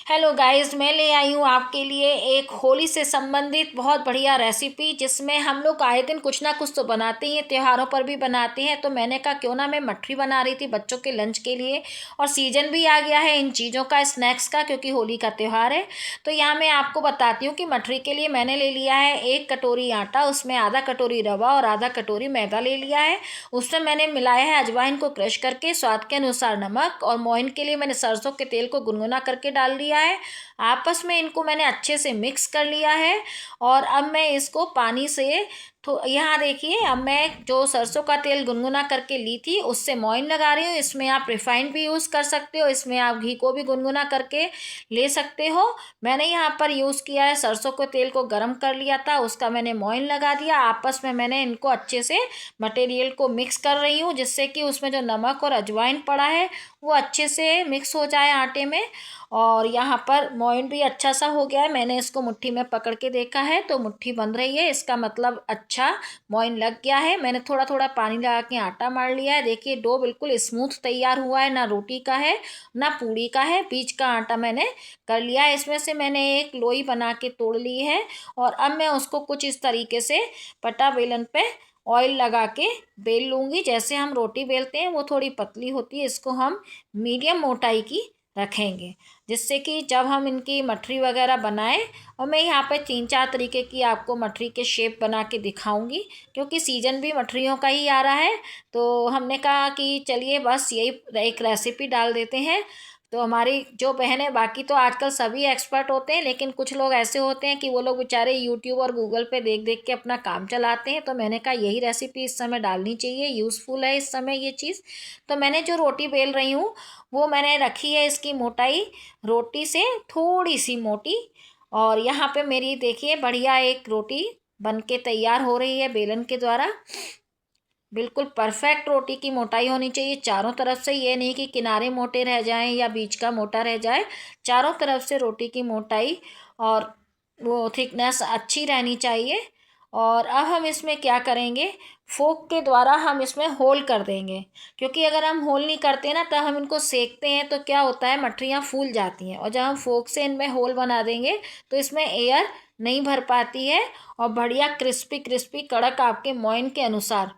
Hello guys, मैं ले आई हूँ आपके लिए एक होली से संबंधित बहुत बढ़िया रेसिपी, जिसमें हम लोग आए दिन कुछ ना कुछ तो बनाते ही हैं, त्योहारों पर भी बनाते हैं। तो मैंने कहा क्यों ना मैं मठरी बना रही थी बच्चों के लंच के लिए। और सीजन भी आ गया है इन चीज़ों का, स्नैक्स का, क्योंकि होली का त्यौहार है। तो यहाँ मैं आपको बताती हूँ कि मठरी के लिए मैंने ले लिया है 1 कटोरी आटा, उसमें आधा कटोरी रवा और आधा कटोरी मैदा ले लिया है। उसमें मैंने मिलाया है अजवाइन को क्रश करके, स्वाद के अनुसार नमक, और मोइन के लिए मैंने सरसों के तेल को गुनगुना करके डाल दिया है। आपस में इनको मैंने अच्छे से मिक्स कर लिया है। और अब मैं इसको पानी से तो यहाँ देखिए, अब मैं जो सरसों का तेल गुनगुना करके ली थी उससे मोइन लगा रही हूँ। इसमें आप रिफाइंड भी यूज़ कर सकते हो, इसमें आप घी को भी गुनगुना करके ले सकते हो। मैंने यहाँ पर यूज़ किया है सरसों के तेल को गरम कर लिया था, उसका मैंने मोइन लगा दिया। आपस में मैंने इनको अच्छे से मटेरियल को मिक्स कर रही हूँ, जिससे कि उसमें जो नमक और अजवाइन पड़ा है वो अच्छे से मिक्स हो जाए आटे में। और यहाँ पर मोइन भी अच्छा सा हो गया है। मैंने इसको मुट्ठी में पकड़ के देखा है तो मुट्ठी बन रही है, इसका मतलब अच्छा मोइन लग गया है। मैंने थोड़ा थोड़ा पानी लगा के आटा मार लिया है। देखिए डो बिल्कुल स्मूथ तैयार हुआ है, ना रोटी का है ना पूड़ी का है, बीच का आटा मैंने कर लिया है। इसमें से मैंने एक लोई बना के तोड़ ली है। और अब मैं उसको कुछ इस तरीके से पटा बेलन पे ऑयल लगा के बेल लूँगी। जैसे हम रोटी बेलते हैं वो थोड़ी पतली होती है, इसको हम मीडियम मोटाई की रखेंगे, जिससे कि जब हम इनकी मठरी वगैरह बनाएं। और मैं यहाँ पे 3-4 तरीके की आपको मठरी के शेप बना के दिखाऊंगी, क्योंकि सीजन भी मठरियों का ही आ रहा है। तो हमने कहा कि चलिए बस यही एक रेसिपी डाल देते हैं। तो हमारी जो बहन है, बाकी तो आजकल सभी एक्सपर्ट होते हैं, लेकिन कुछ लोग ऐसे होते हैं कि वो लोग बेचारे यूट्यूब और गूगल पे देख देख के अपना काम चलाते हैं। तो मैंने कहा यही रेसिपी इस समय डालनी चाहिए, यूज़फुल है इस समय ये चीज़। तो मैंने जो रोटी बेल रही हूँ वो मैंने रखी है, इसकी मोटाई रोटी से थोड़ी सी मोटी। और यहाँ पे मेरी देखिए बढ़िया एक रोटी बन के तैयार हो रही है बेलन के द्वारा। बिल्कुल परफेक्ट रोटी की मोटाई होनी चाहिए चारों तरफ से, ये नहीं कि किनारे मोटे रह जाएं या बीच का मोटा रह जाए। चारों तरफ से रोटी की मोटाई और वो थिकनेस अच्छी रहनी चाहिए। और अब हम इसमें क्या करेंगे, फोक के द्वारा हम इसमें होल कर देंगे। क्योंकि अगर हम होल नहीं करते ना, तब हम इनको सेकते हैं तो क्या होता है, मठरियाँ फूल जाती हैं। और जब हम फोक से इनमें होल बना देंगे तो इसमें एयर नहीं भर पाती है, और बढ़िया क्रिस्पी क्रिस्पी कड़क आपके मोइन के अनुसार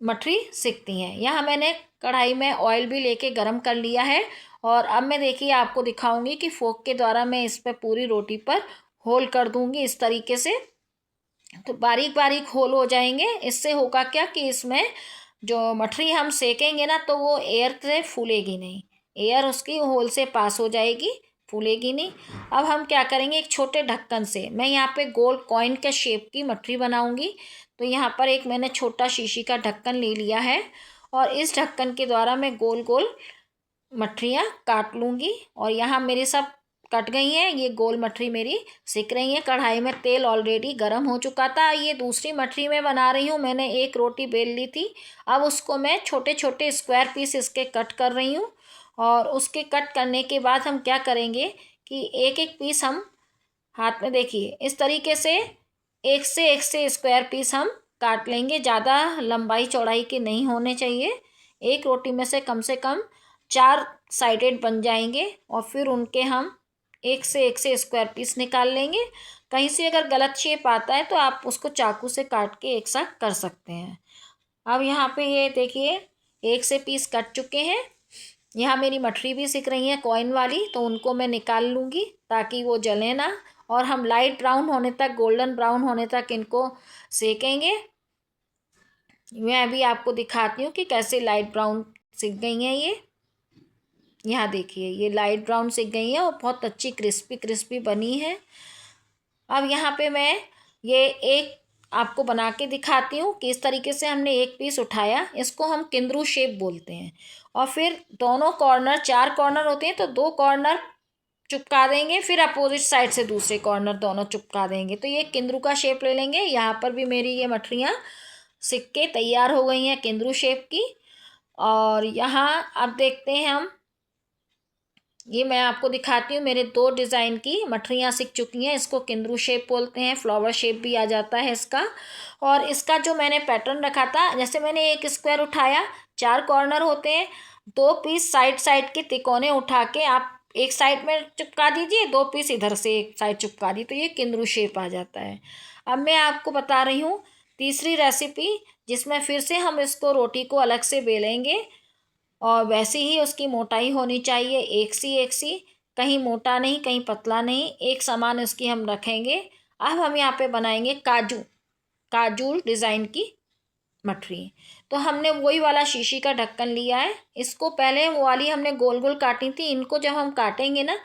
मठरी सिकती हैं। यहाँ मैंने कढ़ाई में ऑयल भी लेके गरम कर लिया है। और अब मैं देखिए आपको दिखाऊंगी कि फोक के द्वारा मैं इस पर पूरी रोटी पर होल कर दूंगी इस तरीके से। तो बारीक बारीक होल हो जाएंगे। इससे होगा क्या कि इसमें जो मठरी हम सेकेंगे ना, तो वो एयर से फूलेगी नहीं, एयर उसकी होल से पास हो जाएगी, फूलेगी नहीं। अब हम क्या करेंगे, एक छोटे ढक्कन से मैं यहाँ पे गोल कॉइन के शेप की मठरी बनाऊंगी। तो यहाँ पर एक मैंने छोटा शीशी का ढक्कन ले लिया है, और इस ढक्कन के द्वारा मैं गोल गोल मठरियाँ काट लूँगी। और यहाँ मेरे सब कट गई हैं, ये गोल मठरी मेरी सिक रही है। कढ़ाई में तेल ऑलरेडी गर्म हो चुका था। ये दूसरी मठरी में बना रही हूँ, मैंने एक रोटी बेल ली थी। अब उसको मैं छोटे छोटे स्क्वायर पीस इसके कट कर रही हूँ। और उसके कट करने के बाद हम क्या करेंगे कि एक एक पीस हम हाथ में देखिए इस तरीके से एक से स्क्वायर पीस हम काट लेंगे। ज़्यादा लंबाई चौड़ाई के नहीं होने चाहिए। एक रोटी में से कम 4 साइडेड बन जाएंगे। और फिर उनके हम एक से स्क्वायर पीस निकाल लेंगे। कहीं से अगर गलत शेप आता है तो आप उसको चाकू से काट के एक साथ कर सकते हैं। अब यहाँ पे ये देखिए एक से पीस कट चुके हैं। यहाँ मेरी मठरी भी सिक रही है कॉइन वाली, तो उनको मैं निकाल लूँगी ताकि वो जले ना। और हम लाइट ब्राउन होने तक, गोल्डन ब्राउन होने तक इनको सेकेंगे। मैं अभी आपको दिखाती हूँ कि कैसे लाइट ब्राउन सिक गई हैं ये। यहाँ देखिए ये लाइट ब्राउन सिक गई है और बहुत अच्छी क्रिस्पी क्रिस्पी बनी है। अब यहाँ पे मैं ये एक आपको बना के दिखाती हूँ कि इस तरीके से हमने एक पीस उठाया, इसको हम किंद्रू शेप बोलते हैं। और फिर दोनों कॉर्नर, 4 कॉर्नर होते हैं तो 2 कॉर्नर चिपका देंगे, फिर अपोजिट साइड से दूसरे कॉर्नर दोनों चिपका देंगे। तो ये किंद्रू का शेप ले लेंगे। यहाँ पर भी मेरी ये मठरियाँ सिक के तैयार हो गई हैं किंद्रू शेप की। और यहाँ अब देखते हैं हम, ये मैं आपको दिखाती हूँ, मेरे 2 डिज़ाइन की मठरियाँ सिक चुकी हैं। इसको किंद्रू शेप बोलते हैं, फ्लावर शेप भी आ जाता है इसका। और इसका जो मैंने पैटर्न रखा था, जैसे मैंने एक स्क्वायर उठाया, 4 कॉर्नर होते हैं, 2 पीस साइड साइड के तिकोने उठा के आप एक साइड में चिपका दीजिए, 2 पीस इधर से एक साइड चिपका दी, तो ये किंदरू शेप आ जाता है। अब मैं आपको बता रही हूँ तीसरी रेसिपी, जिसमें फिर से हम इसको रोटी को अलग से बेलेंगे और वैसे ही उसकी मोटाई होनी चाहिए, एक सी, कहीं मोटा नहीं कहीं पतला नहीं, एक समान इसकी हम रखेंगे। अब हम यहाँ पे बनाएंगे काजू, काजू डिज़ाइन की मठरी। तो हमने वही वाला शीशी का ढक्कन लिया है, इसको पहले वो वाली हमने गोल गोल काटी थी, इनको जब हम काटेंगे ना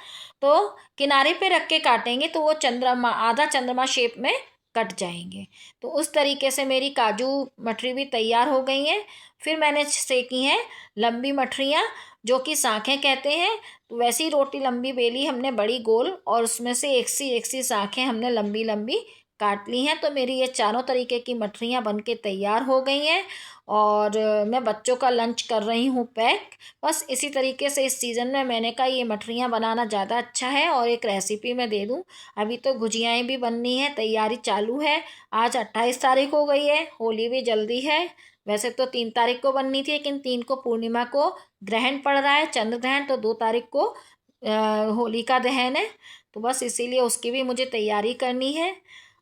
तो किनारे पे रख के काटेंगे तो वो चंद्रमा, आधा चंद्रमा शेप में कट जाएंगे। तो उस तरीके से मेरी काजू मठरी भी तैयार हो गई हैं। फिर मैंने सेकी हैं लंबी मठरियाँ, जो कि सांखें कहते हैं। तो वैसी रोटी लंबी बेली हमने बड़ी गोल, और उसमें से एक सी सांखें हमने लंबी लंबी काट ली हैं। तो मेरी ये चारों तरीके की मठरियाँ बन के तैयार हो गई हैं, और मैं बच्चों का लंच कर रही हूँ पैक। बस इसी तरीके से इस सीज़न में मैंने कहा ये मठरियाँ बनाना ज़्यादा अच्छा है। और एक रेसिपी मैं दे दूँ, अभी तो गुजियाएँ भी बननी है, तैयारी चालू है। आज 28 तारीख हो गई है, होली भी जल्दी है। वैसे तो 3 तारीख को बननी थी, लेकिन 3 को पूर्णिमा को ग्रहण पड़ रहा है, चंद्र ग्रहण, तो 2 तारीख को होली का दहन है। तो बस इसीलिए उसकी भी मुझे तैयारी करनी है।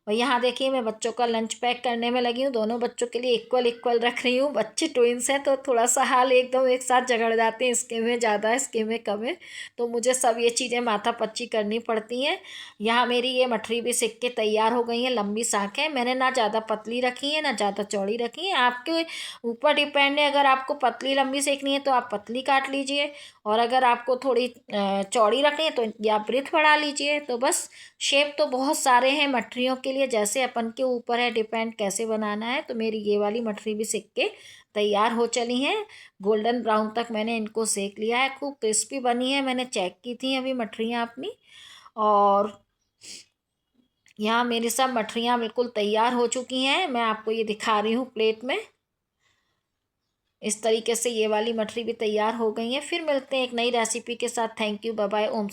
और यहाँ देखिए मैं बच्चों का लंच पैक करने में लगी हूँ, दोनों बच्चों के लिए इक्वल इक्वल रख रही हूँ। बच्चे ट्विंस हैं तो थोड़ा सा हाल एकदम एक साथ झगड़ जाते हैं, इसके में ज़्यादा है इसके में कम है, तो मुझे सब ये चीज़ें माथा पच्ची करनी पड़ती हैं। यहाँ मेरी ये मठरी भी सिक के तैयार हो गई है, लंबी साँखें मैंने ना ज़्यादा पतली रखी है ना ज़्यादा चौड़ी रखी है, आपके ऊपर डिपेंड है। अगर आपको पतली लंबी सेकनी है तो आप पतली काट लीजिए, और अगर आपको थोड़ी चौड़ी रखनी है तो या ब्रेथ बढ़ा लीजिए। तो बस शेप तो बहुत सारे हैं मठरियों के लिए, जैसे अपन के ऊपर है डिपेंड कैसे बनाना है। तो मेरी ये वाली मठरी भी सेक के तैयार हो चली हैं, गोल्डन ब्राउन तक मैंने इनको सेक लिया है, खूब क्रिस्पी बनी है। मैंने चेक की थी अभी मठरियाँ अपनी, और यहाँ मेरी सब मठरियाँ बिल्कुल तैयार हो चुकी हैं। मैं आपको ये दिखा रही हूँ प्लेट में, इस तरीके से ये वाली मठरी भी तैयार हो गई है। फिर मिलते हैं एक नई रेसिपी के साथ। Thank you, bye bye, Om.